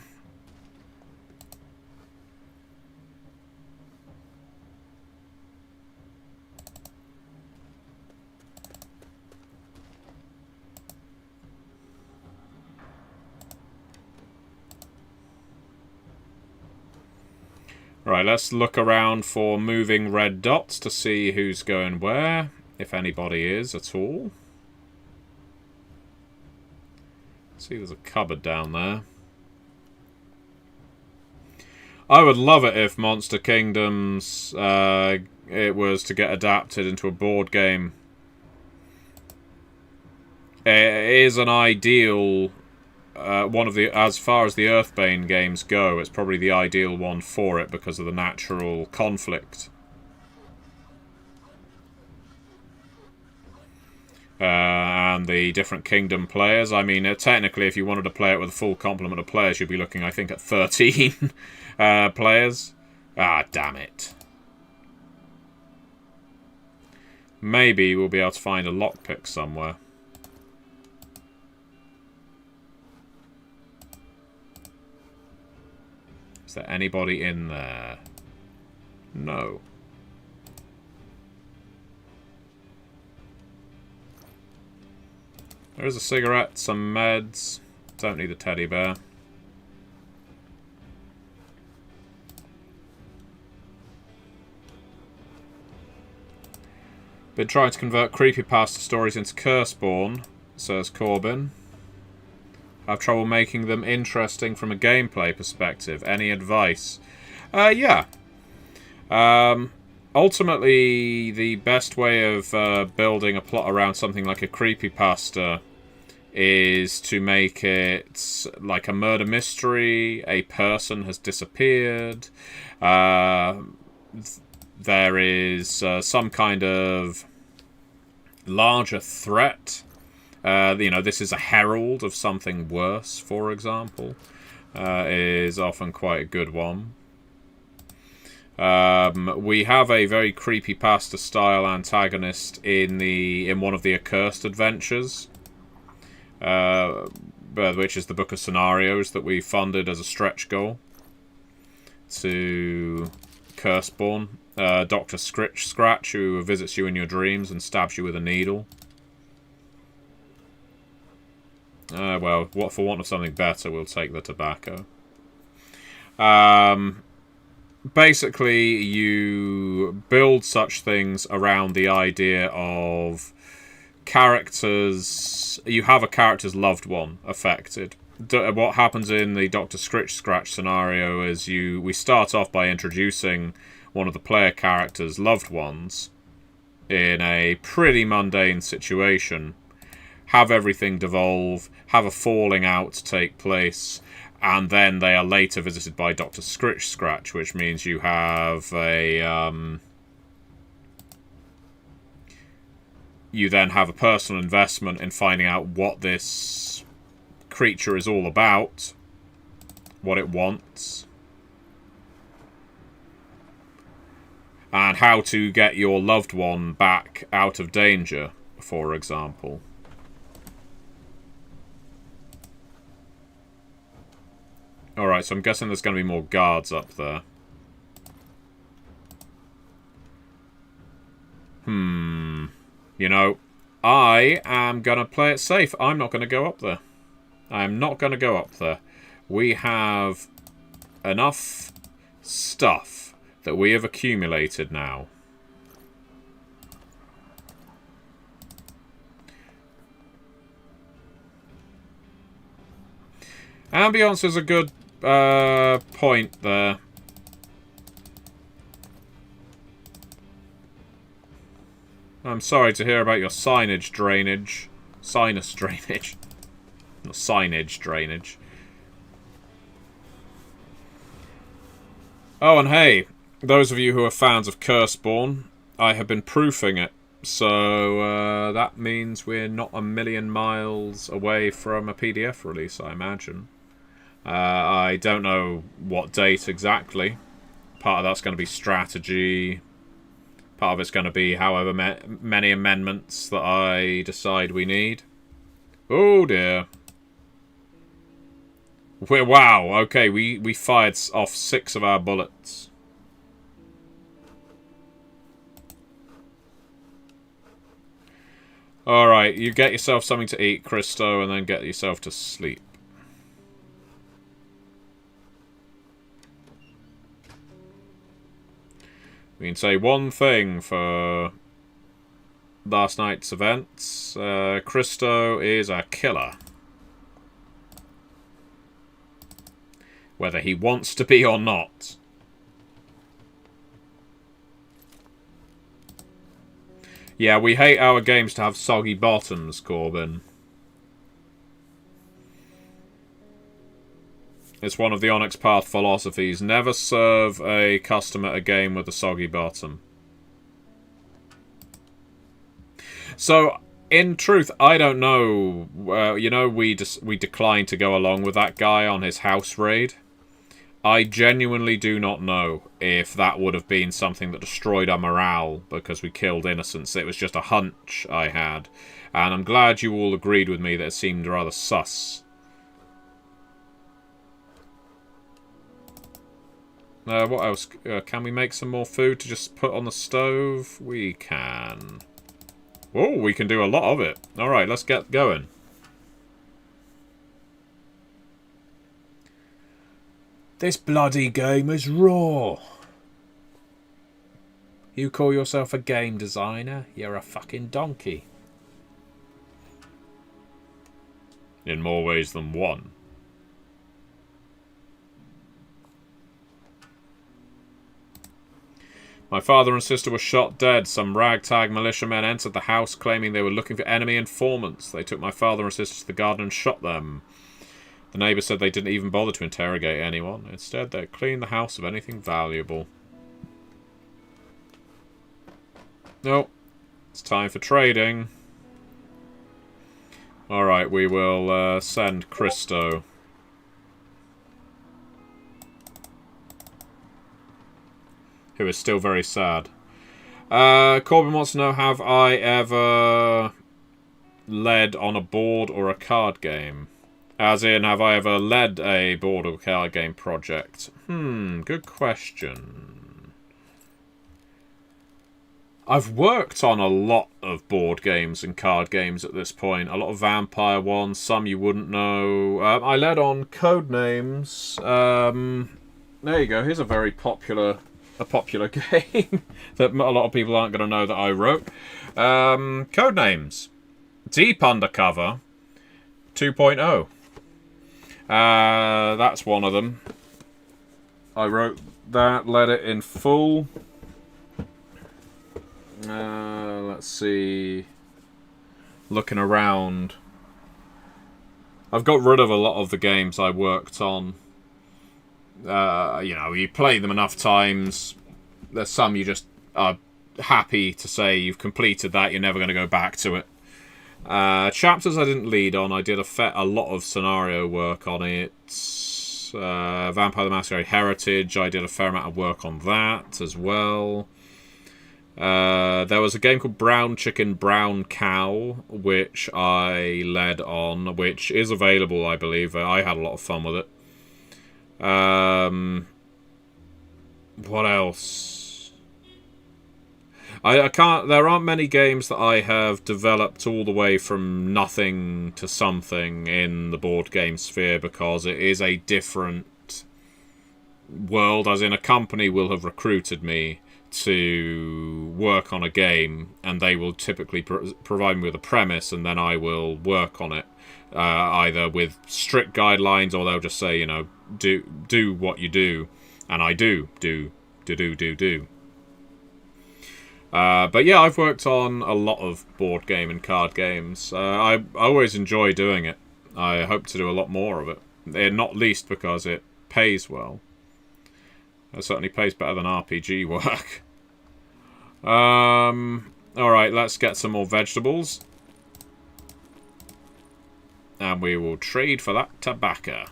[SPEAKER 1] Right, let's look around for moving red dots to see who's going where, if anybody is at all. See, there's a cupboard down there. I would love it if Monster Kingdoms it was to get adapted into a board game. It is an ideal one of the, as far as the Earthbane games go, it's probably the ideal one for it because of the natural conflict. And the different kingdom players. I mean, technically, if you wanted to play it with a full complement of players, you'd be looking, I think, at 13 players. Ah, damn it. Maybe we'll be able to find a lockpick somewhere. Is there anybody in there? No. There is a cigarette, some meds. Don't need a teddy bear. Been trying to convert creepypasta stories into Curseborn, says Corbin. Have trouble making them interesting from a gameplay perspective. Any advice? Yeah. Ultimately, the best way of building a plot around something like a creepypasta is to make it like a murder mystery. A person has disappeared. There is some kind of larger threat. You know, this is a herald of something worse, for example. Is often quite a good one. We have a very creepypasta style antagonist in one of the Accursed adventures, which is the Book of Scenarios that we funded as a stretch goal to Curseborn. Dr. Scratch, who visits you in your dreams and stabs you with a needle. Well, for want of something better, we'll take the tobacco. basically, you build such things around the idea of characters. You have a character's loved one affected. What happens in the Dr. Scratch scenario is we start off by introducing one of the player character's loved ones in a pretty mundane situation, have everything devolve, have a falling out take place, and then they are later visited by Dr. Scratch, which means you have a you then have a personal investment in finding out what this creature is all about, what it wants, and how to get your loved one back out of danger, for example. Alright, so I'm guessing there's going to be more guards up there. You know, I am going to play it safe. I'm not going to go up there. I am not going to go up there. We have enough stuff that we have accumulated now. Ambience is a good point there. I'm sorry to hear about your sinus drainage. Not signage drainage. Oh, and hey, those of you who are fans of Curseborn, I have been proofing it. So that means we're not a million miles away from a PDF release, I imagine. I don't know what date exactly. Part of that's going to be strategy. Part of it's going to be however many amendments that I decide we need. Oh dear. Wow, okay, we fired off 6 of our bullets. Alright, you get yourself something to eat, Christo, and then get yourself to sleep. We can say one thing for last night's events. Christo is a killer. Whether he wants to be or not. Yeah, we hate our games to have soggy bottoms, Corbin. It's one of the Onyx Path philosophies. Never serve a customer a game with a soggy bottom. So, in truth, I don't know. You know, we declined to go along with that guy on his house raid. I genuinely do not know if that would have been something that destroyed our morale because we killed innocents. It was just a hunch I had. And I'm glad you all agreed with me that it seemed rather sus. What else? Can we make some more food to just put on the stove? We can. Oh, we can do a lot of it. Alright, let's get going. This bloody game is raw. You call yourself a game designer? You're a fucking donkey. In more ways than one. My father and sister were shot dead. Some ragtag militiamen entered the house claiming they were looking for enemy informants. They took my father and sister to the garden and shot them. The neighbour said they didn't even bother to interrogate anyone. Instead, they cleaned the house of anything valuable. Nope. It's time for trading. Alright, we will send Christo. Who is still very sad. Corbin wants to know, have I ever led on a board or a card game? As in, have I ever led a board or card game project? Good question. I've worked on a lot of board games and card games at this point. A lot of vampire ones, some you wouldn't know. I led on Codenames. there you go. Here's a very popular game that a lot of people aren't going to know that I wrote. Codenames. Deep Undercover 2.0. That's one of them. I wrote that, let it in full. Let's see. Looking around. I've got rid of a lot of the games I worked on. You play them enough times. There's some you just are happy to say you've completed that. You're never going to go back to it. Chapters I didn't lead on. I did a lot of scenario work on it. Vampire the Masquerade Heritage, I did a fair amount of work on that as well. There was a game called Brown Chicken, Brown Cow, which I led on, which is available, I believe. I had a lot of fun with it. What else? I can't. There aren't many games that I have developed all the way from nothing to something in the board game sphere, because it is a different world. As in, a company will have recruited me to work on a game, and they will typically provide me with a premise, and then I will work on it, either with strict guidelines, or they'll just say, do what you do, and I do. But yeah, I've worked on a lot of board game and card games. I always enjoy doing it. I hope to do a lot more of it. Not least because it pays well. It certainly pays better than RPG work. Alright, let's get some more vegetables. And we will trade for that tobacco.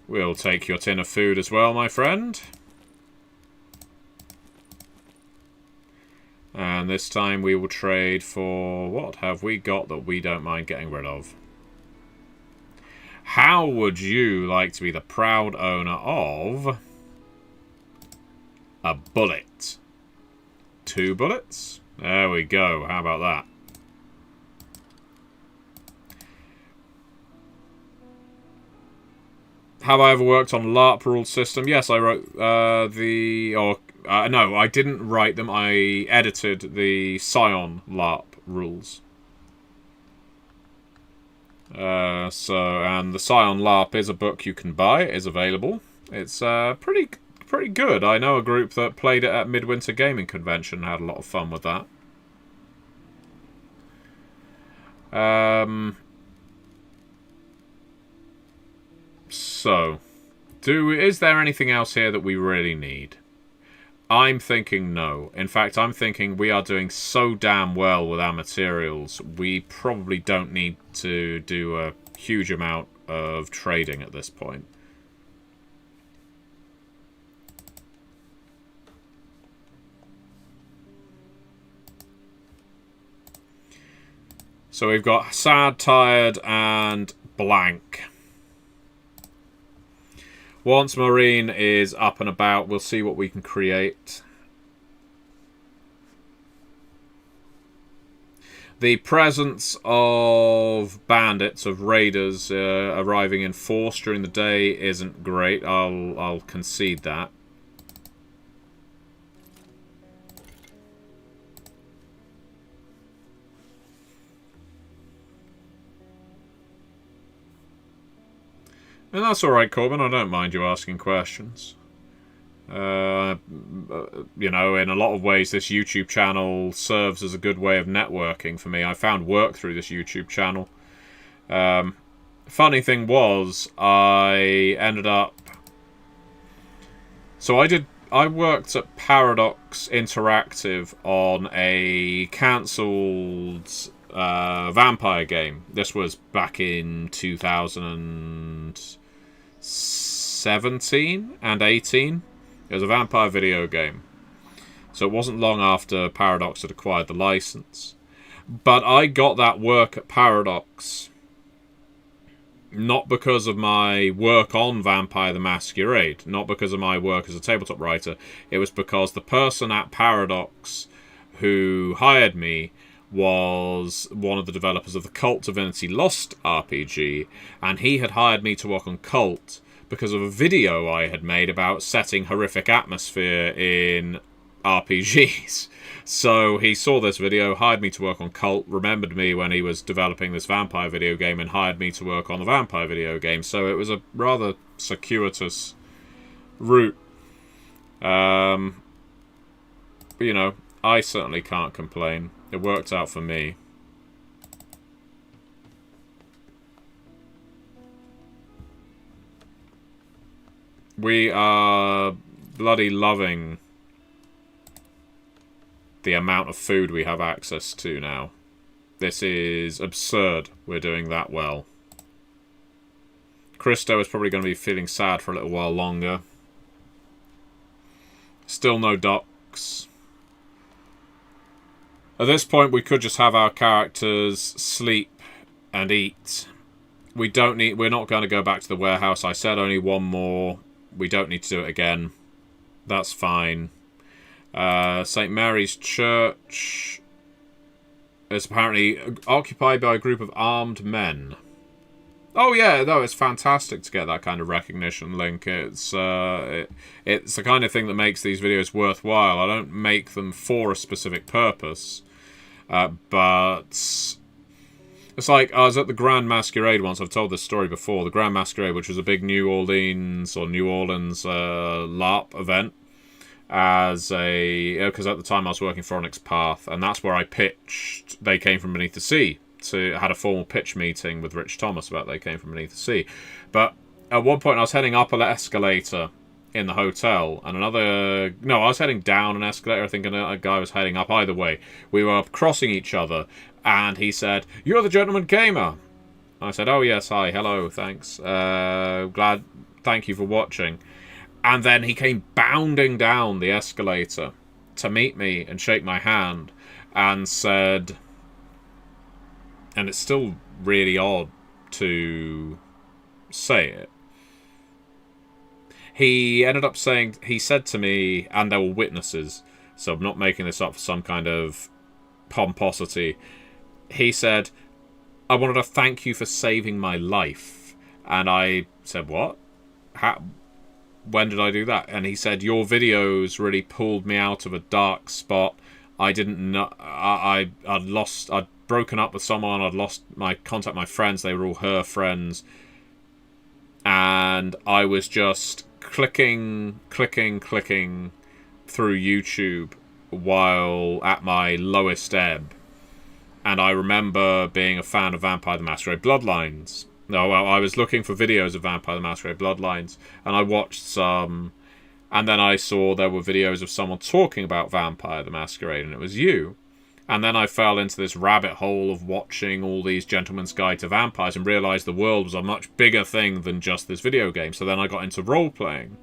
[SPEAKER 1] We'll take your tin of food as well, my friend. And this time we will trade for... what have we got that we don't mind getting rid of? How would you like to be the proud owner of... a bullet? 2 bullets? There we go. How about that? Have I ever worked on LARP rule system? Yes, I wrote no, I didn't write them. I edited the Scion LARP rules. And the Scion LARP is a book you can buy. It is available. It's pretty good. I know a group that played it at Midwinter Gaming Convention and had a lot of fun with that. So, is there anything else here that we really need? I'm thinking no. In fact, I'm thinking we are doing so damn well with our materials, we probably don't need to do a huge amount of trading at this point. So we've got sad, tired, and blank. Once Maureen is up and about, we'll see what we can create. The presence of bandits, of raiders arriving in force during the day isn't great. I'll concede that. And that's alright, Corbin. I don't mind you asking questions. In a lot of ways, this YouTube channel serves as a good way of networking for me. I found work through this YouTube channel. Funny thing was, I ended up... So I worked at Paradox Interactive on a cancelled vampire game. This was back in 2017 and 18. It was a vampire video game. So it wasn't long after Paradox had acquired the license. But I got that work at Paradox not because of my work on Vampire the Masquerade, not because of my work as a tabletop writer. It was because the person at Paradox who hired me was one of the developers of the Cult Divinity Lost RPG, and he had hired me to work on Cult because of a video I had made about setting horrific atmosphere in RPGs. So he saw this video, hired me to work on Cult, remembered me when he was developing this vampire video game, and hired me to work on the vampire video game. So it was a rather circuitous route. But, you know, I certainly can't complain. It worked out for me. We are bloody loving the amount of food we have access to now. This is absurd we're doing that well. Christo is probably going to be feeling sad for a little while longer. Still no ducks. At this point, we could just have our characters sleep and eat. We're not going to go back to the warehouse. I said only one more. We don't need to do it again. That's fine. St. Mary's Church is apparently occupied by a group of armed men. Oh yeah, no, it's fantastic to get that kind of recognition, Link. It's the kind of thing that makes these videos worthwhile. I don't make them for a specific purpose, but it's like I was at the Grand Masquerade once. I've told this story before. The Grand Masquerade, which was a big New Orleans LARP event, because at the time I was working for Onyx Path, and that's where I pitched They Came From Beneath the Sea. Had a formal pitch meeting with Rich Thomas about They Came From Beneath the Sea. But at one point I was heading up an escalator in the hotel, and I was heading down an escalator. I think a guy was heading up. Either way, we were crossing each other, and he said, "You're the Gentleman Gamer." I said, "Oh yes, hi, hello, thanks. Thank you for watching." And then he came bounding down the escalator to meet me and shake my hand and said, and it's still really odd to say it, he ended up saying, he said to me, and there were witnesses, so I'm not making this up for some kind of pomposity, he said, "I wanted to thank you for saving my life." And I said, "What? When did I do that?" And he said, "Your videos really pulled me out of a dark spot. I didn't know. I'd broken up with someone. I'd lost my contact, my friends. They were all her friends. And I was just clicking through YouTube while at my lowest ebb. And I remember being a fan of Vampire the Masquerade Bloodlines. No, well, I was looking for videos of Vampire the Masquerade Bloodlines, and I watched some, and then I saw there were videos of someone talking about Vampire the Masquerade, and it was you. And then I fell into this rabbit hole of watching all these Gentleman's Guide to Vampires and realised the world was a much bigger thing than just this video game. So then I got into role-playing.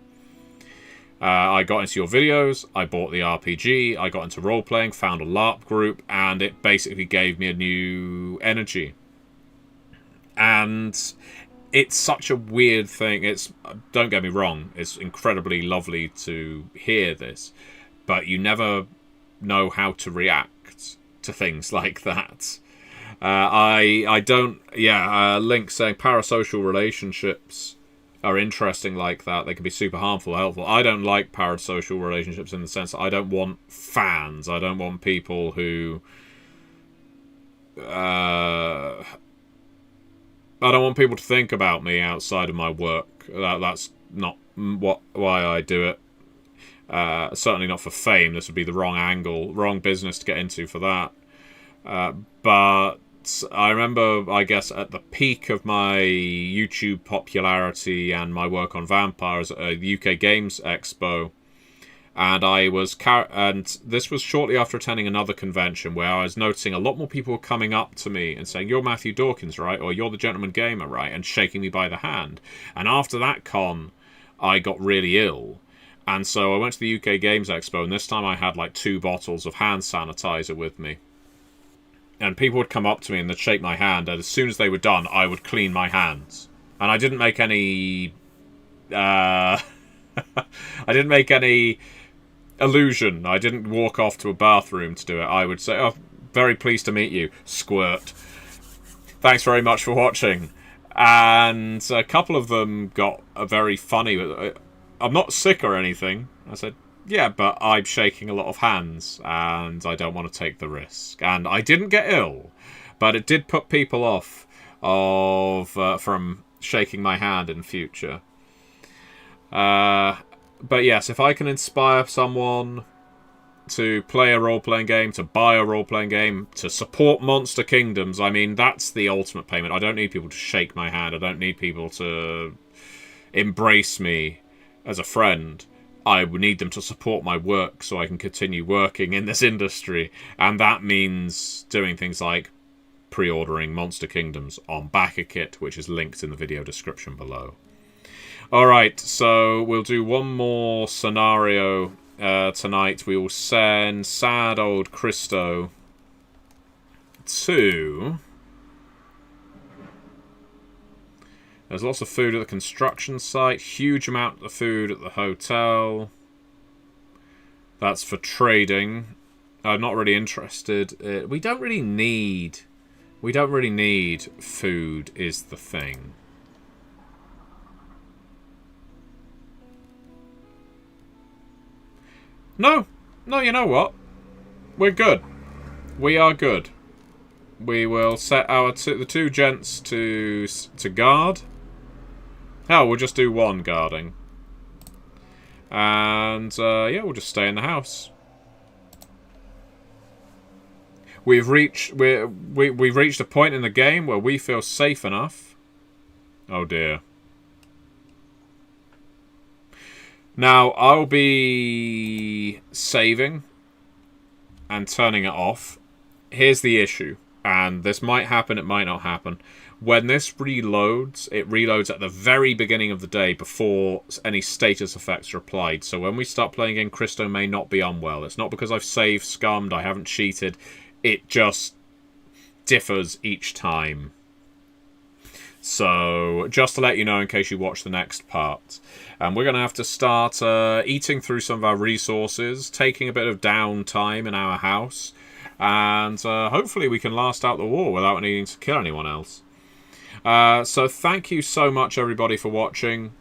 [SPEAKER 1] I got into your videos, I bought the RPG, I got into role-playing, found a LARP group, and it basically gave me a new energy. And it's such a weird thing. Don't get me wrong, it's incredibly lovely to hear this, but you never know how to react to things like that. I don't. Yeah, Link saying parasocial relationships are interesting like that. They can be super harmful or helpful. I don't like parasocial relationships in the sense that I don't want fans. I don't want people who I don't want people to think about me outside of my work. That's not why I do it. Certainly not for fame. This would be the wrong angle, wrong business to get into for that. But I remember, I guess, at the peak of my YouTube popularity and my work on vampires at a UK Games Expo, and and this was shortly after attending another convention where I was noticing a lot more people were coming up to me and saying, "You're Matthew Dawkins, right?" Or "You're the Gentleman Gamer, right?" and shaking me by the hand. And after that con, I got really ill. And so I went to the UK Games Expo, and this time I had like 2 bottles of hand sanitizer with me. And people would come up to me and they'd shake my hand, and as soon as they were done, I would clean my hands. And I didn't make any I didn't make any illusion. I didn't walk off to a bathroom to do it. I would say, "Oh, very pleased to meet you. Squirt. Thanks very much for watching. And a couple of them got a very funny... I'm not sick or anything. I said, yeah, but I'm shaking a lot of hands, and I don't want to take the risk. And I didn't get ill, but it did put people off from shaking my hand in future. But yes, if I can inspire someone to play a role-playing game, to buy a role-playing game, to support Monster Kingdoms, I mean, that's the ultimate payment. I don't need people to shake my hand. I don't need people to embrace me as a friend. I would need them to support my work so I can continue working in this industry. And that means doing things like pre-ordering Monster Kingdoms on BackerKit, which is linked in the video description below. Alright, so we'll do one more scenario tonight. We will send sad old Christo to... There's lots of food at the construction site. Huge amount of food at the hotel. That's for trading. I'm not really interested. We don't really need food, is the thing. No, you know what? We're good. We are good. We will set the two gents to guard. Hell, we'll just do one guarding. And, yeah, we'll just stay in the house. We've reached a point in the game where we feel safe enough. Oh dear. Now, I'll be saving and turning it off. Here's the issue, and this might happen, it might not happen. When this reloads, it reloads at the very beginning of the day before any status effects are applied. So when we start playing again, Christo may not be unwell. It's not because I've saved scummed, I haven't cheated. It just differs each time. So, just to let you know in case you watch the next part. We're going to have to start eating through some of our resources, taking a bit of downtime in our house, and hopefully we can last out the war without needing to kill anyone else. So thank you so much everybody for watching.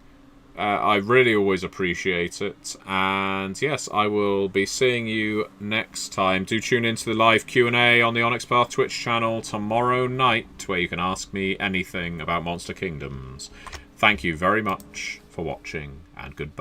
[SPEAKER 1] I really always appreciate it. And yes, I will be seeing you next time. Do tune into the live Q&A on the Onyx Path Twitch channel tomorrow night, where you can ask me anything about Monster Kingdoms. Thank you very much for watching, and goodbye.